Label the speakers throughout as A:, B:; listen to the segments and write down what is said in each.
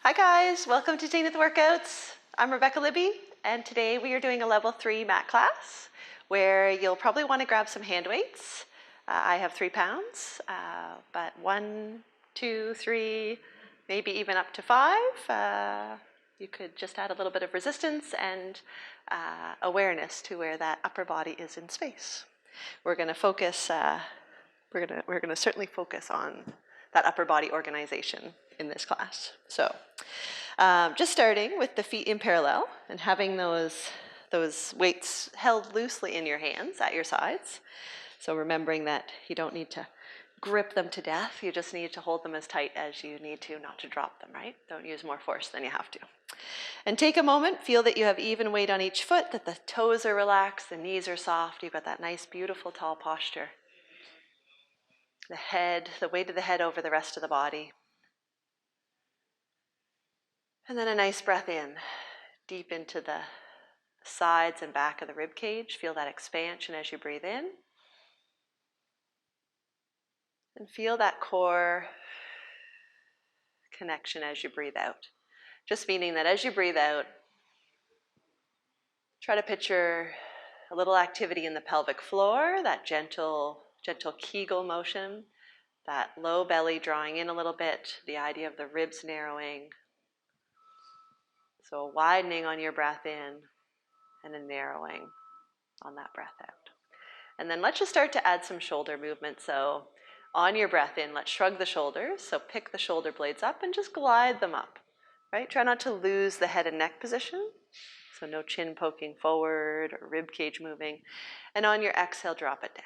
A: Hi guys, welcome to Zenith Workouts. I'm Rebecca Libby, and today we are doing a level 3 mat class where you'll probably want to grab some hand weights. I have 3 pounds, but 1, 2, 3, maybe even up to 5. You could just add a little bit of resistance and awareness to where that upper body is in space. We're going to focus. We're going to certainly focus on that upper body organization in this class. So just starting with the feet in parallel and having those weights held loosely in your hands at your sides. So remembering that you don't need to grip them to death, you just need to hold them as tight as you need to, not to drop them, right? Don't use more force than you have to. And take a moment, feel that you have even weight on each foot, that the toes are relaxed, the knees are soft, you've got that nice, beautiful, tall posture. The head, the weight of the head over the rest of the body. And then a nice breath in, deep into the sides and back of the rib cage. Feel that expansion as you breathe in. And feel that core connection as you breathe out. Just meaning that as you breathe out, try to picture a little activity in the pelvic floor, that gentle Kegel motion, that low belly drawing in a little bit, the idea of the ribs narrowing. So a widening on your breath in and a narrowing on that breath out. And then let's just start to add some shoulder movement. So on your breath in, let's shrug the shoulders. So pick the shoulder blades up and just glide them up, right? Try not to lose the head and neck position. So no chin poking forward or rib cage moving. And on your exhale, drop it down.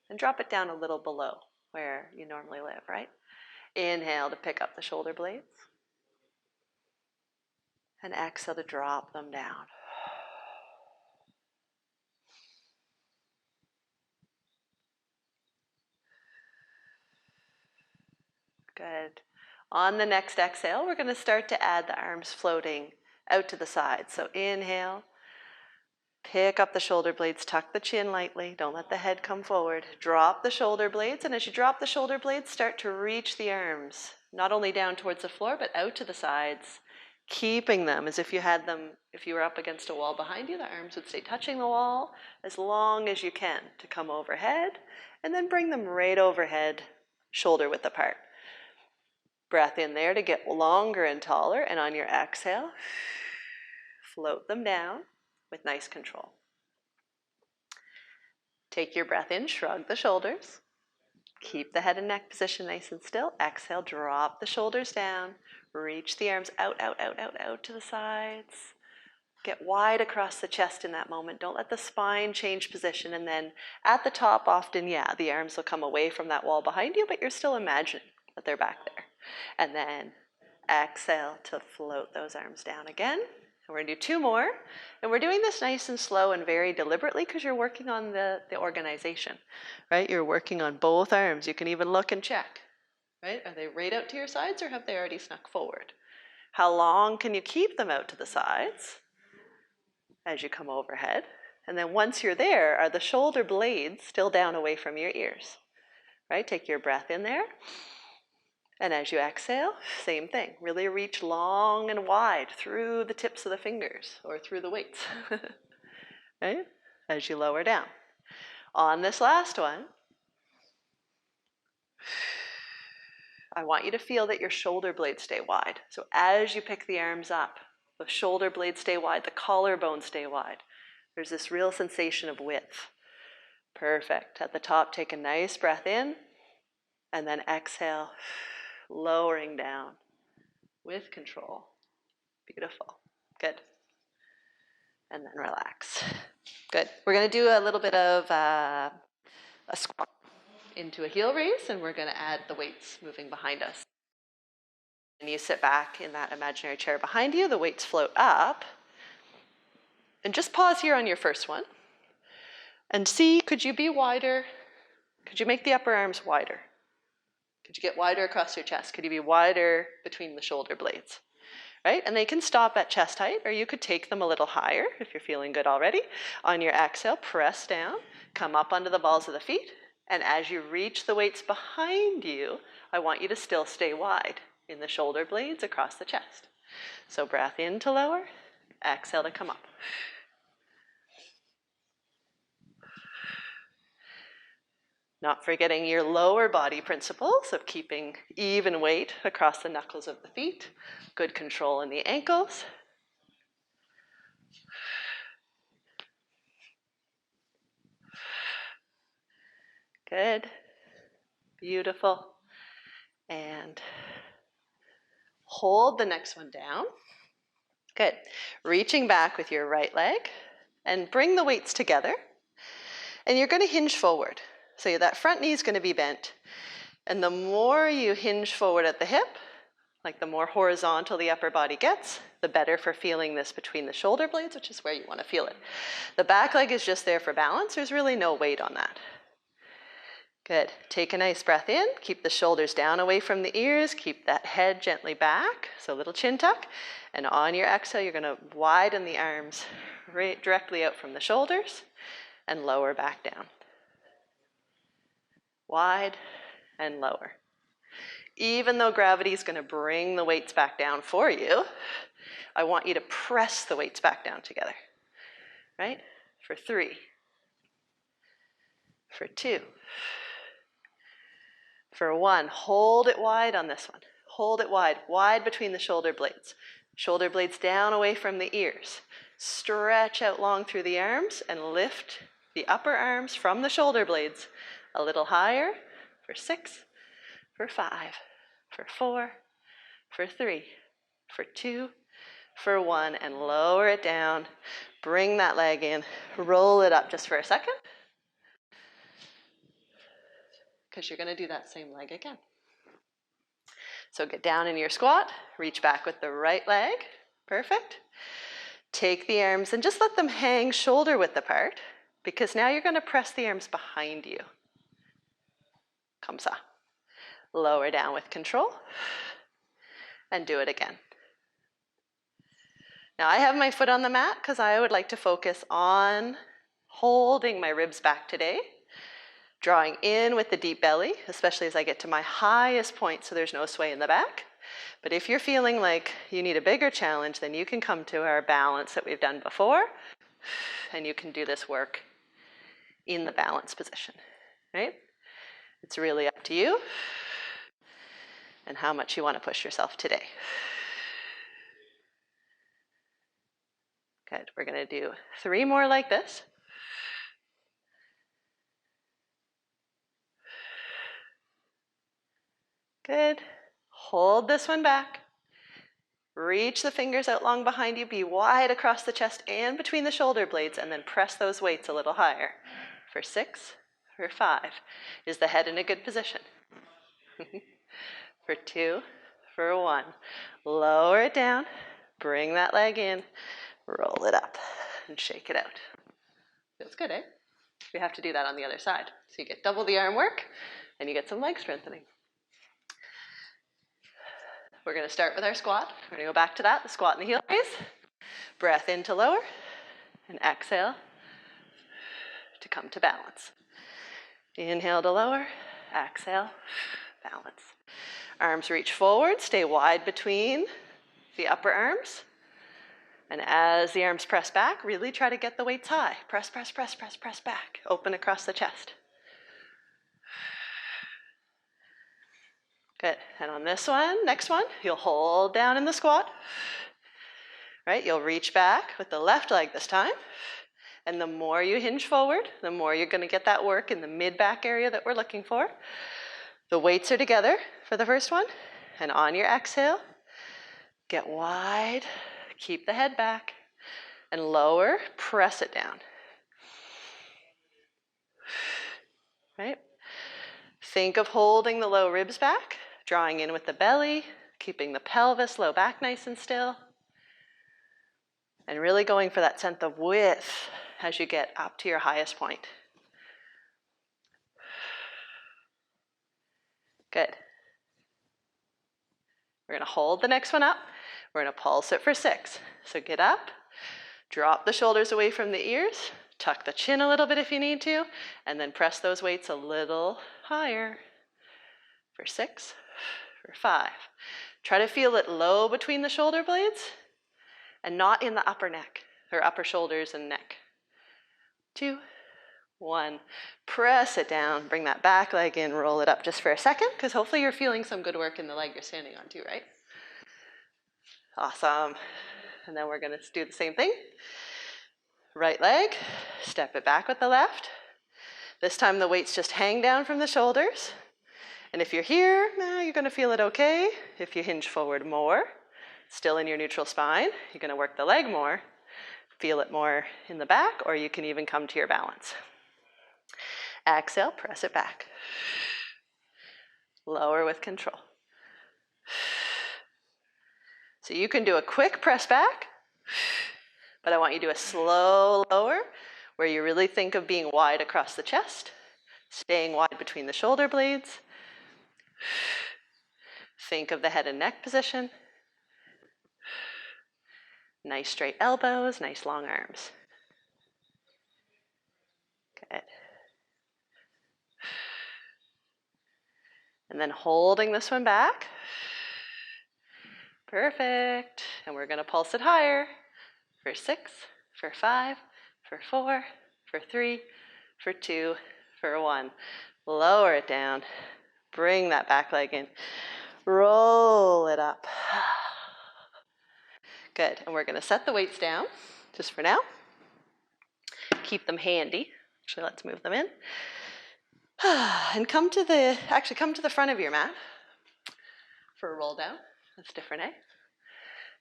A: And drop it down a little below where you normally live, right? Inhale to pick up the shoulder blades. And exhale to drop them down. Good. On the next exhale, we're going to start to add the arms floating out to the side. So inhale, pick up the shoulder blades, tuck the chin lightly, don't let the head come forward. Drop the shoulder blades, and as you drop the shoulder blades, start to reach the arms, not only down towards the floor, but out to the sides, keeping them as if you had them, if you were up against a wall behind you, the arms would stay touching the wall as long as you can to come overhead, and then bring them right overhead, shoulder width apart. Breath in there to get longer and taller, and on your exhale, float them down with nice control. Take your breath in, shrug the shoulders. Keep the head and neck position nice and still. Exhale, drop the shoulders down. Reach the arms out to the sides. Get wide across the chest in that moment. Don't let the spine change position. And then at the top, often, the arms will come away from that wall behind you, but you're still imagining that they're back there. And then exhale to float those arms down again. And we're going to do 2 more. And we're doing this nice and slow and very deliberately because you're working on the organization, right? You're working on both arms. You can even look and check, right? Are they right out to your sides or have they already snuck forward? How long can you keep them out to the sides as you come overhead? And then once you're there, are the shoulder blades still down away from your ears, right? Take your breath in there. And as you exhale, same thing. Really reach long and wide through the tips of the fingers or through the weights, right? As you lower down. On this last one, I want you to feel that your shoulder blades stay wide. So as you pick the arms up, the shoulder blades stay wide, the collarbones stay wide. There's this real sensation of width. Perfect. At the top, take a nice breath in, and then exhale, lowering down with control. Beautiful. Good. And then relax. Good. We're going to do a little bit of a squat into a heel raise, and we're going to add the weights moving behind us. And you sit back in that imaginary chair behind you. The weights float up. And just pause here on your first one. And see, could you be wider? Could you make the upper arms wider? Could you get wider across your chest? Could you be wider between the shoulder blades? Right? And they can stop at chest height, or you could take them a little higher if you're feeling good already. On your exhale, press down, come up onto the balls of the feet, and as you reach the weights behind you, I want you to still stay wide in the shoulder blades across the chest. So breath in to lower, exhale to come up. Not forgetting your lower body principles of keeping even weight across the knuckles of the feet, good control in the ankles. Good. Beautiful. And hold the next one down. Good. Reaching back with your right leg and bring the weights together. And you're going to hinge forward. So that front knee is going to be bent. And the more you hinge forward at the hip, like the more horizontal the upper body gets, the better for feeling this between the shoulder blades, which is where you want to feel it. The back leg is just there for balance. There's really no weight on that. Good. Take a nice breath in. Keep the shoulders down away from the ears. Keep that head gently back. So a little chin tuck. And on your exhale, you're going to widen the arms right directly out from the shoulders and lower back down. Wide and lower. Even though gravity is going to bring the weights back down for you, I want you to press the weights back down together. Right? For 3. For 2. For 1, hold it wide on this one. Hold it wide, wide between the shoulder blades. Shoulder blades down away from the ears. Stretch out long through the arms and lift the upper arms from the shoulder blades a little higher. For 6, for 5, for 4, for 3, for 2, for 1, and lower it down. Bring that leg in, roll it up just for a second, because you're going to do that same leg again. So get down in your squat, reach back with the right leg, perfect. Take the arms and just let them hang shoulder width apart, because now you're going to press the arms behind you. Comme ça. Lower down with control, and do it again. Now I have my foot on the mat because I would like to focus on holding my ribs back today, drawing in with the deep belly, especially as I get to my highest point so there's no sway in the back. But if you're feeling like you need a bigger challenge, then you can come to our balance that we've done before, and you can do this work in the balance position, right? It's really up to you and how much you want to push yourself today. Good, we're going to do 3 more like this. Good. Hold this one back. Reach the fingers out long behind you. Be wide across the chest and between the shoulder blades, and then press those weights a little higher. For 6, for 5. Is the head in a good position? For 2, for 1. Lower it down. Bring that leg in. Roll it up and shake it out. Feels good, eh? We have to do that on the other side. So you get double the arm work and you get some leg strengthening. We're going to start with our squat. We're going to go back to that, the squat and the heel raise. Breath in to lower and exhale to come to balance. Inhale to lower, exhale, balance. Arms reach forward, stay wide between the upper arms. And as the arms press back, really try to get the weights high. Press, press, press, press, press back. Open across the chest. Good. And on this one, next one, you'll hold down in the squat. Right? You'll reach back with the left leg this time. And the more you hinge forward, the more you're going to get that work in the mid-back area that we're looking for. The weights are together for the first one. And on your exhale, get wide. Keep the head back and lower, press it down. Right? Think of holding the low ribs back, drawing in with the belly, keeping the pelvis, low back nice and still, and really going for that sense of width as you get up to your highest point. Good. We're going to hold the next one up. We're going to pulse it for 6. So get up, drop the shoulders away from the ears, tuck the chin a little bit if you need to, and then press those weights a little higher. For 6, for 5. Try to feel it low between the shoulder blades and not in the upper neck, or upper shoulders and neck. 2, 1. Press it down, bring that back leg in, roll it up just for a second, because hopefully you're feeling some good work in the leg you're standing on too, right? Awesome. And then we're going to do the same thing. Right leg, step it back with the left. This time the weights just hang down from the shoulders. And if you're here, you're going to feel it okay. If you hinge forward more, still in your neutral spine, you're going to work the leg more, feel it more in the back, or you can even come to your balance. Exhale, press it back. Lower with control. So you can do a quick press back, but I want you to do a slow lower where you really think of being wide across the chest, staying wide between the shoulder blades. Think of the head and neck position. Nice straight elbows, nice long arms. Good. And then holding this one back. Perfect. And we're going to pulse it higher for 6, for 5, for 4, for 3, for 2, for 1. Lower it down. Bring that back leg in. Roll it up. Good. And we're going to set the weights down just for now. Keep them handy. Actually, let's move them in. And come to the front of your mat for a roll down. That's different, eh?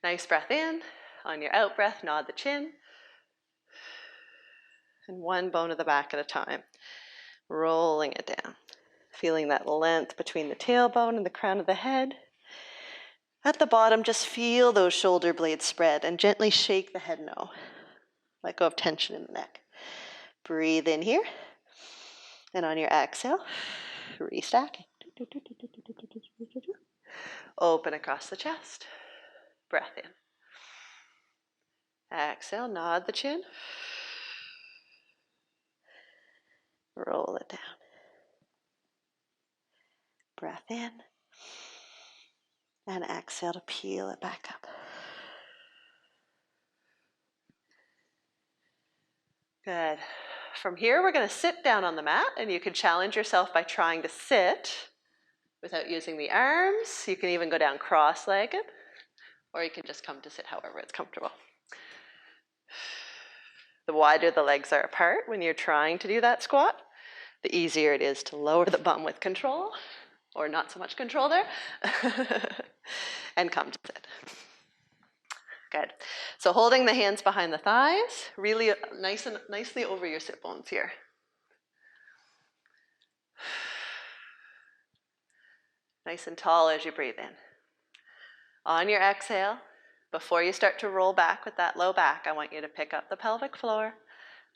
A: Nice breath in. On your out breath, nod the chin. And one bone of the back at a time. Rolling it down. Feeling that length between the tailbone and the crown of the head. At the bottom, just feel those shoulder blades spread and gently shake the head no. Let go of tension in the neck. Breathe in here. And on your exhale, restack. Open across the chest. Breath in. Exhale, nod the chin. Roll it down. Breath in. And exhale to peel it back up. Good. From here, we're going to sit down on the mat, and you can challenge yourself by trying to sit without using the arms. You can even go down cross-legged, or you can just come to sit however it's comfortable. The wider the legs are apart when you're trying to do that squat, the easier it is to lower the bum with control, or not so much control there, and come to sit. Good. So holding the hands behind the thighs, really nicely over your sit bones here. Nice and tall as you breathe in. On your exhale, before you start to roll back with that low back, I want you to pick up the pelvic floor,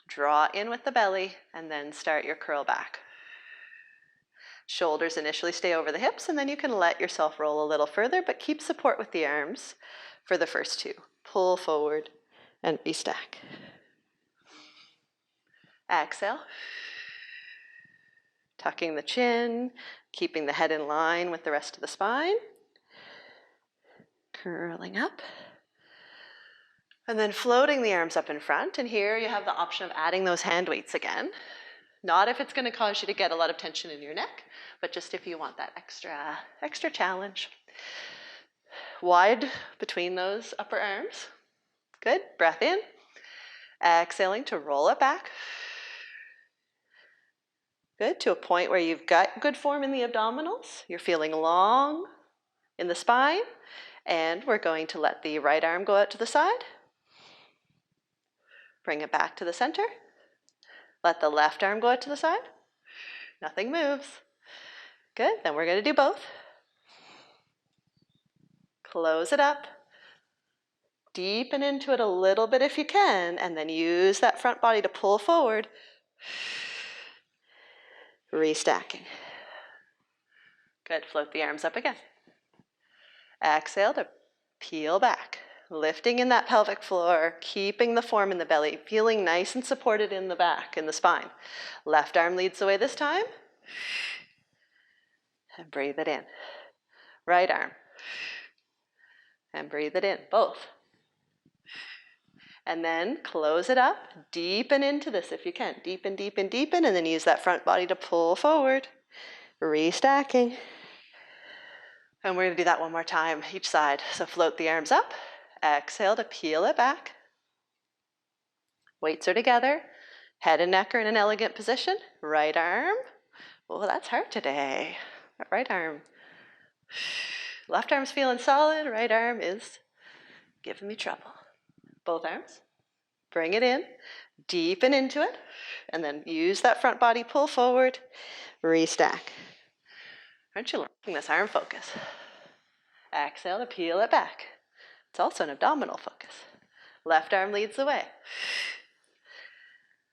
A: draw in with the belly, and then start your curl back. Shoulders initially stay over the hips, and then you can let yourself roll a little further, but keep support with the arms for the first 2. Pull forward and restack. Exhale. Tucking the chin, keeping the head in line with the rest of the spine. Curling up. And then floating the arms up in front, and here you have the option of adding those hand weights again. Not if it's going to cause you to get a lot of tension in your neck, but just if you want that extra challenge. Wide between those upper arms. Good. Breath in. Exhaling to roll it back. Good. To a point where you've got good form in the abdominals. You're feeling long in the spine. And we're going to let the right arm go out to the side. Bring it back to the center. Let the left arm go out to the side. Nothing moves. Good. Then we're going to do both. Close it up. Deepen into it a little bit if you can, and then use that front body to pull forward. Restacking. Good. Float the arms up again. Exhale to peel back. Lifting in that pelvic floor, keeping the form in the belly, feeling nice and supported in the back, in the spine. Left arm leads the way this time. And breathe it in. Right arm. And breathe it in, both. And then close it up, deepen into this if you can. Deepen, deepen, deepen, and then use that front body to pull forward. Restacking. And we're gonna do that one more time, each side. So float the arms up, exhale to peel it back. Weights are together. Head and neck are in an elegant position. Right arm. Oh, that's hard today. Right arm. Left arm's feeling solid. Right arm is giving me trouble. Both arms. Bring it in. Deepen into it. And then use that front body, pull forward. Restack. Aren't you liking this arm focus? Exhale to peel it back. It's also an abdominal focus. Left arm leads the way.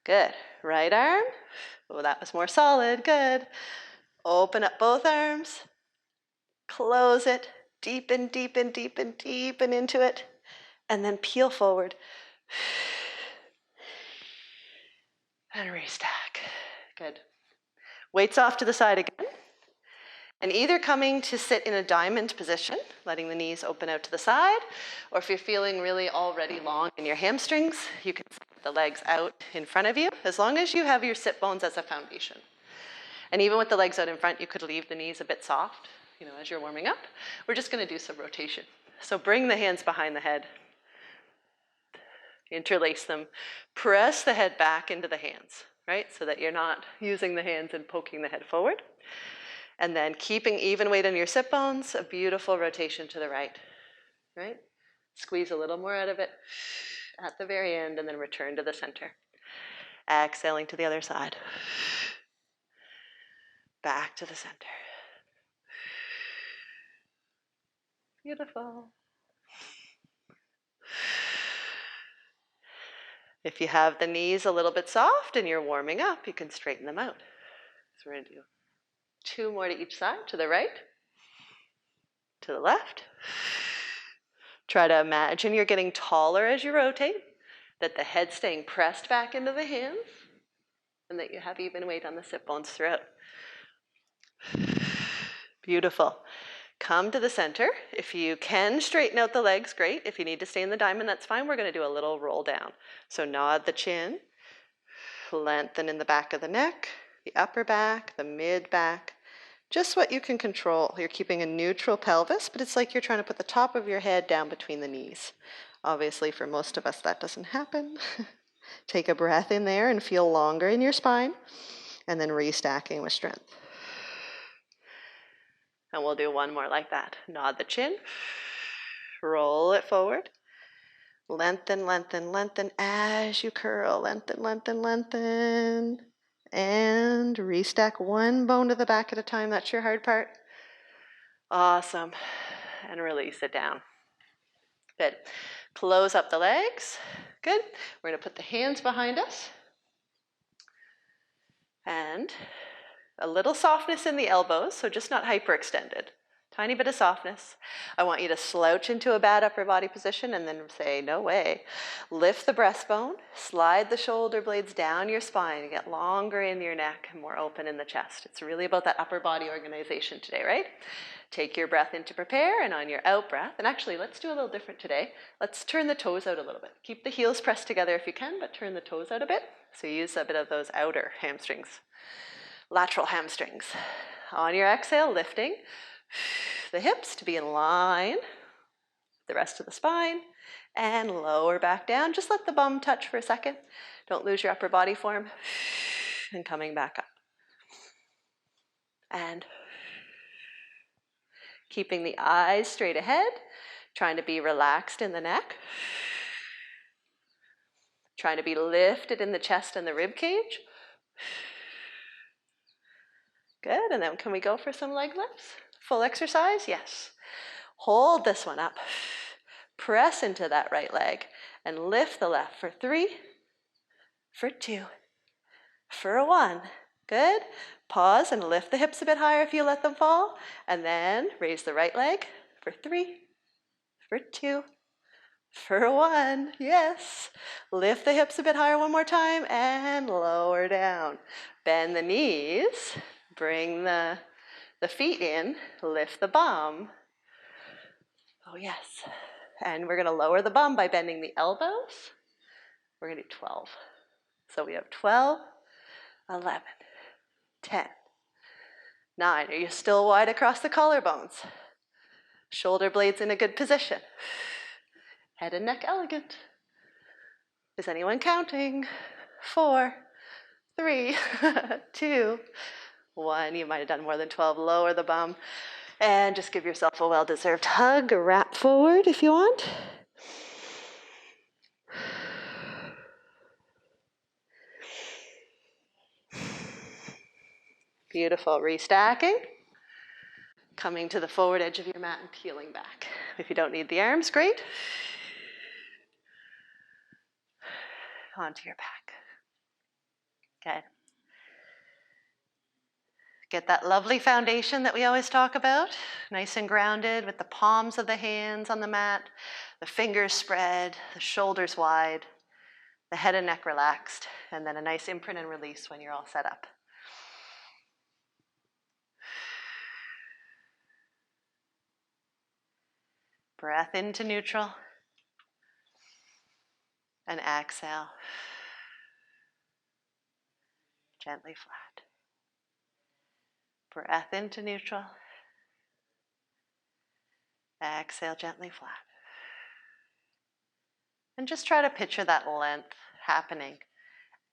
A: Good. Right arm. Oh, that was more solid. Good. Open up both arms. Close it. Deepen, deepen, deepen, deepen into it. And then peel forward. And restack. Good. Weights off to the side again. And either coming to sit in a diamond position, letting the knees open out to the side, or if you're feeling really already long in your hamstrings, you can sit the legs out in front of you, as long as you have your sit bones as a foundation. And even with the legs out in front, you could leave the knees a bit soft, as you're warming up. We're just gonna do some rotation. So bring the hands behind the head, interlace them, press the head back into the hands, right? So that you're not using the hands and poking the head forward. And then keeping even weight on your sit bones, a beautiful rotation to the right, right? Squeeze a little more out of it at the very end and then return to the center. Exhaling to the other side. Back to the center. Beautiful. If you have the knees a little bit soft and you're warming up, you can straighten them out. So we're gonna do 2 more to each side, to the right, to the left. Try to imagine you're getting taller as you rotate, that the head's staying pressed back into the hands, and that you have even weight on the sit bones throughout. Beautiful. Come to the center. If you can straighten out the legs, great. If you need to stay in the diamond, that's fine. We're gonna do a little roll down. So nod the chin, lengthen in the back of the neck, the upper back, the mid back, just what you can control. You're keeping a neutral pelvis, but it's like you're trying to put the top of your head down between the knees. Obviously, for most of us, that doesn't happen. Take a breath in there and feel longer in your spine, and then restacking with strength. And we'll do one more like that. Nod the chin, roll it forward. Lengthen, lengthen, lengthen as you curl. Lengthen, lengthen, lengthen. And restack one bone to the back at a time. That's your hard part. Awesome. And release it down. Good. Close up the legs. Good. We're going to put the hands behind us. And a little softness in the elbows, so just not hyperextended. Tiny bit of softness. I want you to slouch into a bad upper body position and then say, no way. Lift the breastbone, slide the shoulder blades down your spine, get longer in your neck and more open in the chest. It's really about that upper body organization today, right? Take your breath in to prepare, and on your out breath, and actually let's do a little different today. Let's turn the toes out a little bit. Keep the heels pressed together if you can, but turn the toes out a bit. So use a bit of those outer hamstrings, lateral hamstrings. On your exhale, lifting the hips to be in line with the rest of the spine, and lower back down. Just let the bum touch for a second. Don't lose your upper body form. And coming back up. And keeping the eyes straight ahead, trying to be relaxed in the neck. Trying to be lifted in the chest and the rib cage. Good, and then can we go for some leg lifts? Full exercise, yes. Hold this one up. Press into that right leg and lift the left for 3, for 2, for 1. Good. Pause and lift the hips a bit higher if you let them fall. And then raise the right leg for 3, for 2, for 1. Yes. Lift the hips a bit higher one more time and lower down. Bend the knees. Bring the feet in, lift the bum, Oh yes. And we're gonna lower the bum by bending the elbows. We're gonna do 12. So we have 12, 11, 10, 9. Are you still wide across the collarbones? Shoulder blades in a good position. Head and neck elegant. Is anyone counting? 4, 3, 2, 1. You might have done more than 12. Lower the bum. And just give yourself a well-deserved hug. Wrap forward if you want. Beautiful. Restacking. Coming to the forward edge of your mat and peeling back. If you don't need the arms, great. Onto your back. Good. Get that lovely foundation that we always talk about, nice and grounded with the palms of the hands on the mat, the fingers spread, the shoulders wide, the head and neck relaxed, and then a nice imprint and release when you're all set up. Breath into neutral, and exhale. Gently flat. Breath into neutral. Exhale, gently flat. And just try to picture that length happening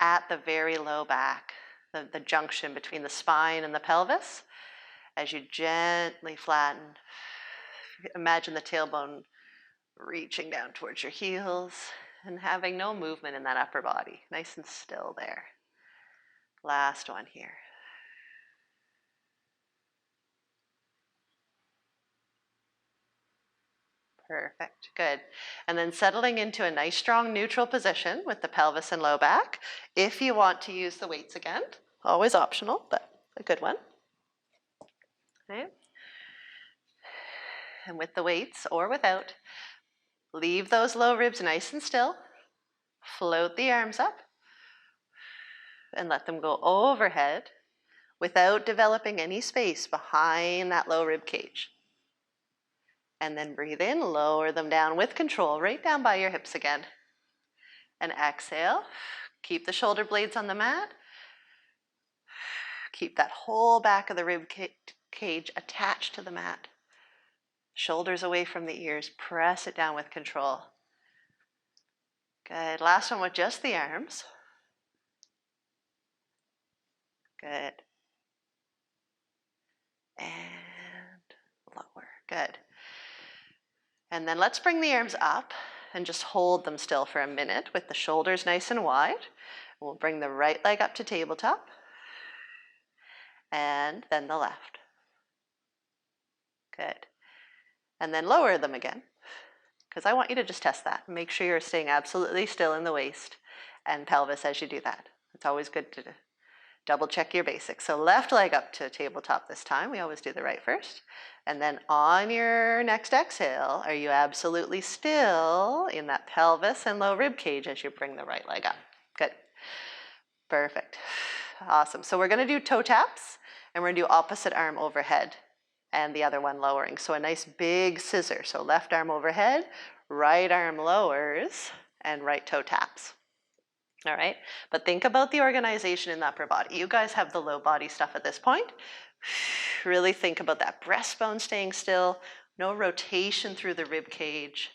A: at the very low back, the junction between the spine and the pelvis. As you gently flatten, imagine the tailbone reaching down towards your heels and having no movement in that upper body. Nice and still there. Last one here. Perfect, good. And then settling into a nice strong neutral position with the pelvis and low back. If you want to use the weights again, always optional, but a good one. Okay. And with the weights or without, leave those low ribs nice and still. Float the arms up and let them go overhead without developing any space behind that low rib cage. And then breathe in, lower them down with control, right down by your hips again. And exhale, keep the shoulder blades on the mat. Keep that whole back of the rib cage attached to the mat. Shoulders away from the ears, press it down with control. Good, last one with just the arms. Good. And lower, good. And then let's bring the arms up and just hold them still for a minute with the shoulders nice and wide. We'll bring the right leg up to tabletop and then the left. Good. And then lower them again, because I want you to just test that. Make sure you're staying absolutely still in the waist and pelvis as you do that. It's always good to double check your basics. So left leg up to tabletop this time. We always do the right first. And then on your next exhale, are you absolutely still in that pelvis and low rib cage as you bring the right leg up? Good. Perfect. Awesome. So we're going to do toe taps, and we're going to do opposite arm overhead and the other one lowering. So a nice big scissor. So left arm overhead, right arm lowers, and right toe taps. All right, but think about the organization in the upper body. You guys have the low body stuff at this point. Really think about that breastbone staying still, no rotation through the rib cage.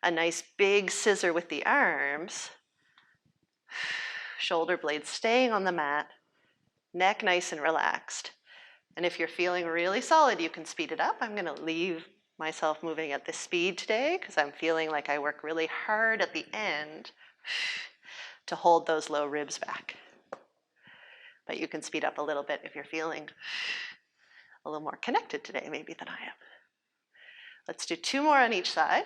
A: A nice big scissor with the arms. Shoulder blades staying on the mat. Neck nice and relaxed. And if you're feeling really solid, you can speed it up. I'm going to leave myself moving at this speed today because I'm feeling like I work really hard at the end to hold those low ribs back. But you can speed up a little bit if you're feeling a little more connected today maybe than I am. Let's do 2 more on each side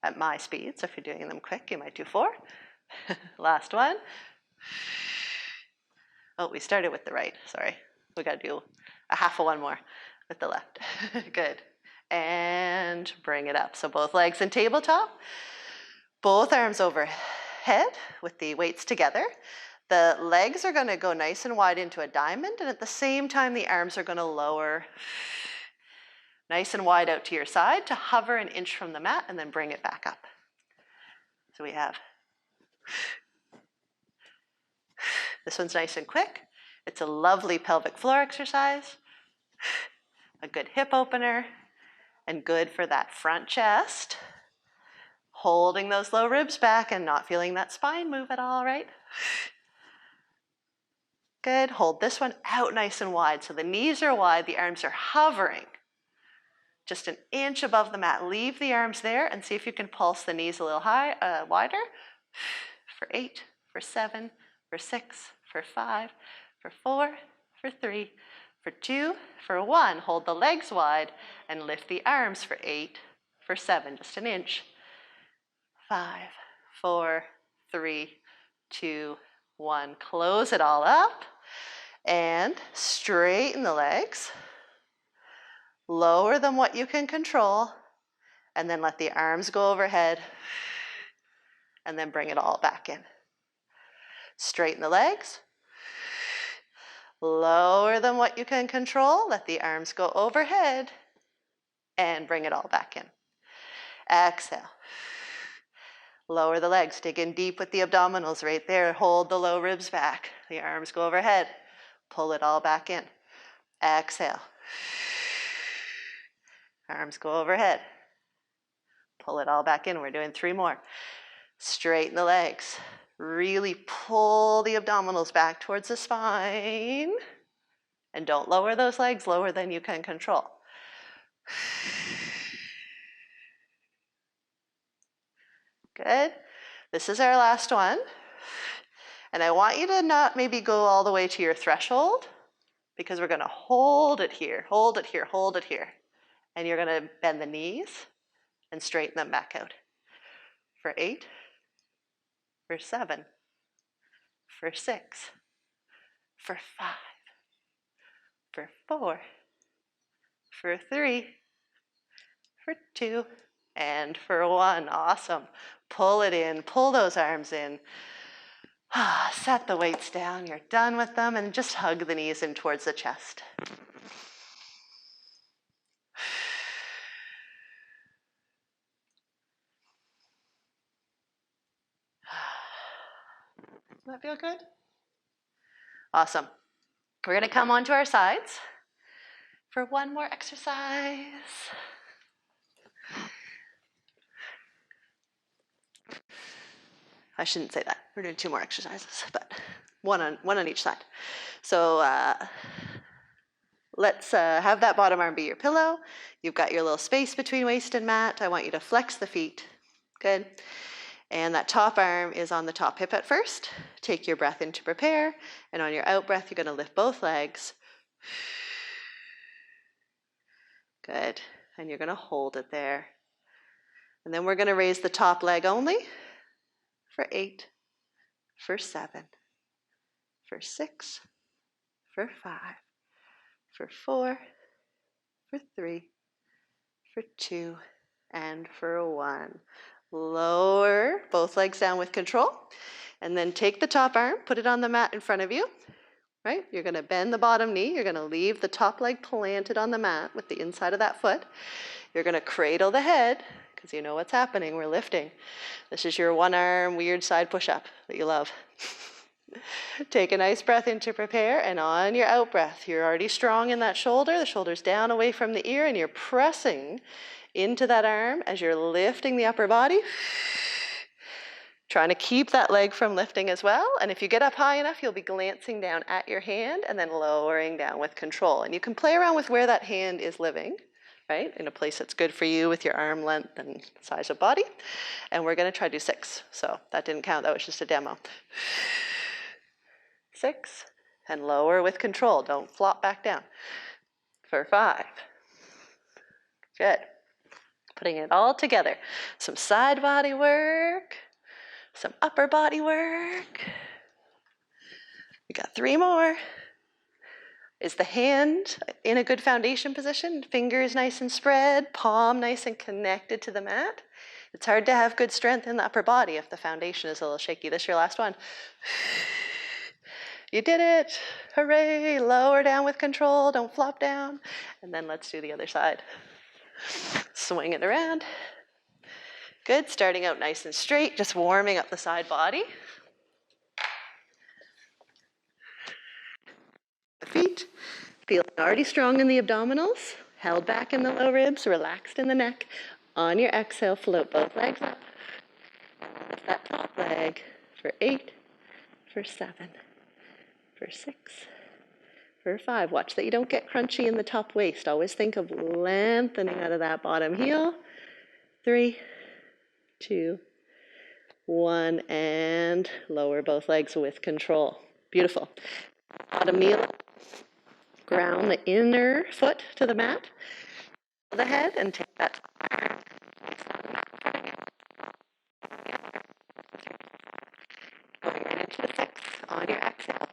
A: at my speed. So if you're doing them quick, you might do 4. Last one. Oh, we started with the right, sorry. We got to do a half of one more with the left. Good. And bring it up. So both legs in tabletop, both arms overhead with the weights together. The legs are going to go nice and wide into a diamond, and at the same time, the arms are going to lower Nice and wide out to your side to hover an inch from the mat and then bring it back up. So we have, this one's nice and quick. It's a lovely pelvic floor exercise, a good hip opener, and good for that front chest. Holding those low ribs back and not feeling that spine move at all, right? Good, hold this one out nice and wide. So the knees are wide, the arms are hovering just an inch above the mat. Leave the arms there and see if you can pulse the knees a little wider. For 8, for 7, for 6, for 5, for 4, for 3, for 2, for 1. Hold the legs wide and lift the arms for 8, for 7, just an inch. 5, 4, 3, 2, 1. Close it all up and straighten the legs. Lower them what you can control, and then let the arms go overhead, and then bring it all back in. Straighten the legs. Lower them what you can control. Let the arms go overhead, and bring it all back in. Exhale. Lower the legs. Dig in deep with the abdominals right there. Hold the low ribs back. The arms go overhead. Pull it all back in. Exhale. Arms go overhead. Pull it all back in. We're doing 3 more. Straighten the legs. Really pull the abdominals back towards the spine. And don't lower those legs lower than you can control. Good. This is our last one. And I want you to not maybe go all the way to your threshold, because we're going to hold it here, hold it here, hold it here. And you're going to bend the knees and straighten them back out. For 8, for 7, for 6, for 5, for 4, for 3, for 2, and for 1. Awesome. Pull it in, pull those arms in. Set the weights down, you're done with them, and just hug the knees in towards the chest. Does that feel good? Awesome. We're going to come onto our sides for one more exercise. I shouldn't say that. We're doing 2 more exercises, but one on each side. So let's have that bottom arm be your pillow. You've got your little space between waist and mat. I want you to flex the feet. Good. And that top arm is on the top hip at first. Take your breath in to prepare. And on your out breath, you're going to lift both legs. Good. And you're going to hold it there. And then we're going to raise the top leg only for 8, for 7, for 6, for 5, for 4, for 3, for 2, and for 1. Lower both legs down with control, and then take the top arm, put it on the mat in front of you, right? You're going to bend the bottom knee. You're going to leave the top leg planted on the mat with the inside of that foot. You're going to cradle the head, because you know what's happening. We're lifting. This is your one arm weird side push-up that you love. Take a nice breath in to prepare, and on your out breath, you're already strong in that shoulder. The shoulder's down away from the ear, and you're pressing into that arm as you're lifting the upper body. Trying to keep that leg from lifting as well. And if you get up high enough, you'll be glancing down at your hand and then lowering down with control. And you can play around with where that hand is living, right? In a place that's good for you with your arm length and size of body. And we're going to try to do 6. So that didn't count. That was just a demo. 6. And lower with control. Don't flop back down. For 5. Good. Putting it all together. Some side body work. Some upper body work. We got 3 more. Is the hand in a good foundation position? Fingers nice and spread, palm nice and connected to the mat. It's hard to have good strength in the upper body if the foundation is a little shaky. This is your last one. You did it. Hooray. Lower down with control. Don't flop down. And then let's do the other side. Swing it around. Good, starting out nice and straight, just warming up the side body. The feet, feeling already strong in the abdominals, held back in the low ribs, relaxed in the neck. On your exhale, float both legs up. Lift that top leg for 8, for 7, for 6, for 5. Watch that you don't get crunchy in the top waist. Always think of lengthening out of that bottom heel. 3, 2, 1, and lower both legs with control. Beautiful. Bottom knee, ground the inner foot to the mat, the head, and take that going right into the 6 on your exhale.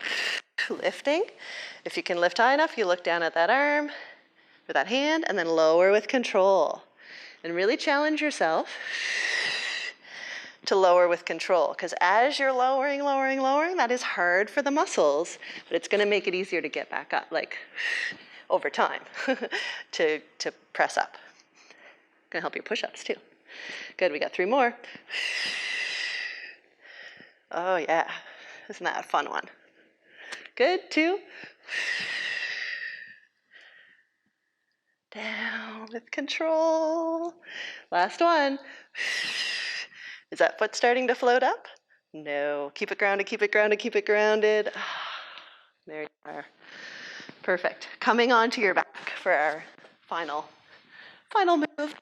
A: Lifting. If you can lift high enough, you look down at that arm or that hand, and then lower with control. And really challenge yourself to lower with control, because as you're lowering, that is hard for the muscles, but it's going to make it easier to get back up, like over time, to press up. Going to help your push-ups too. Good, we got 3 more. Oh yeah, isn't that a fun one? Good, 2. Down with control. Last one. Is that foot starting to float up? No. Keep it grounded, keep it grounded, keep it grounded. There you are. Perfect. Coming onto your back for our final move.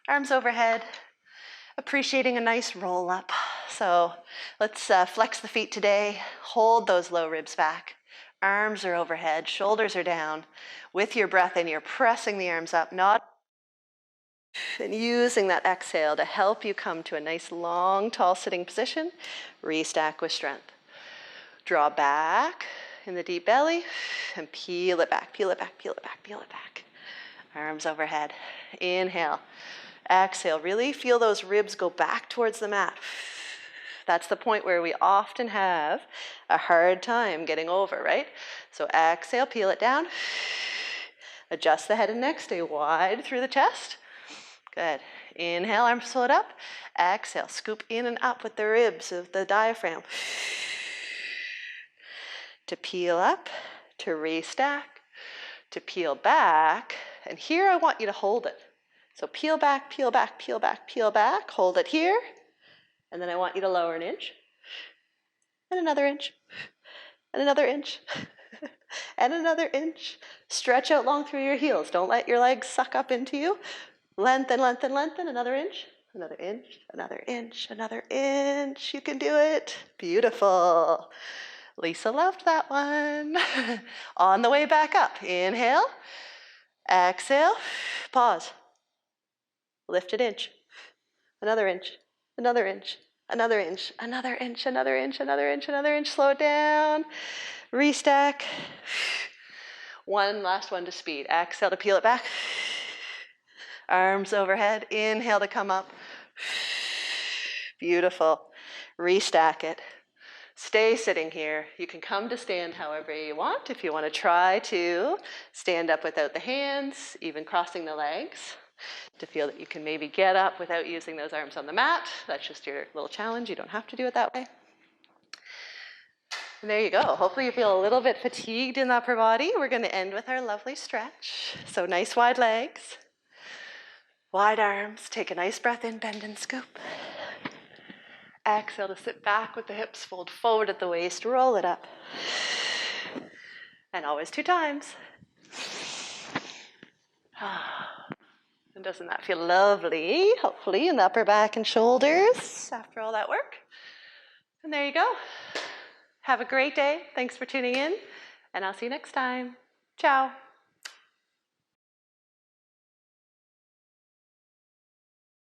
A: Arms overhead. Appreciating a nice roll up. So let's flex the feet today. Hold those low ribs back. Arms are overhead, shoulders are down. With your breath in, you're pressing the arms up, and using that exhale to help you come to a nice long, tall sitting position. Restack with strength. Draw back in the deep belly and peel it back, peel it back, peel it back, peel it back. Arms overhead. Inhale. Exhale. Really feel those ribs go back towards the mat. That's the point where we often have a hard time getting over, right? So exhale, peel it down. Adjust the head and neck, stay wide through the chest. Good. Inhale, arms float up. Exhale, scoop in and up with the ribs of the diaphragm. To peel up, to restack, to peel back. And here I want you to hold it. So peel back, peel back, peel back, peel back. Hold it here. And then I want you to lower an inch. And another inch. And another inch. And another inch. Stretch out long through your heels. Don't let your legs suck up into you. Lengthen, lengthen, lengthen. Another inch. Another inch. Another inch. Another inch. You can do it. Beautiful. Lisa loved that one. On the way back up. Inhale. Exhale. Pause. Lift an inch. Another inch. Another inch. Another inch. Another inch. Another inch. Another inch. Another inch. Slow it down. Restack. One last one to speed. Exhale to peel it back. Arms overhead. Inhale to come up. Beautiful. Restack it. Stay sitting here. You can come to stand however you want. If you want to try to stand up without the hands, even crossing the legs, to feel that you can maybe get up without using those arms on the mat. That's just your little challenge. You don't have to do it that way. And there you go. Hopefully you feel a little bit fatigued in the upper body. We're going to end with our lovely stretch. So nice wide legs, wide arms. Take a nice breath in, bend and scoop. Exhale to sit back with the hips, fold forward at the waist, roll it up. And always 2 times. And doesn't that feel lovely? Hopefully in the upper back and shoulders after all that work. And there you go. Have a great day. Thanks for tuning in. And I'll see you next time. Ciao.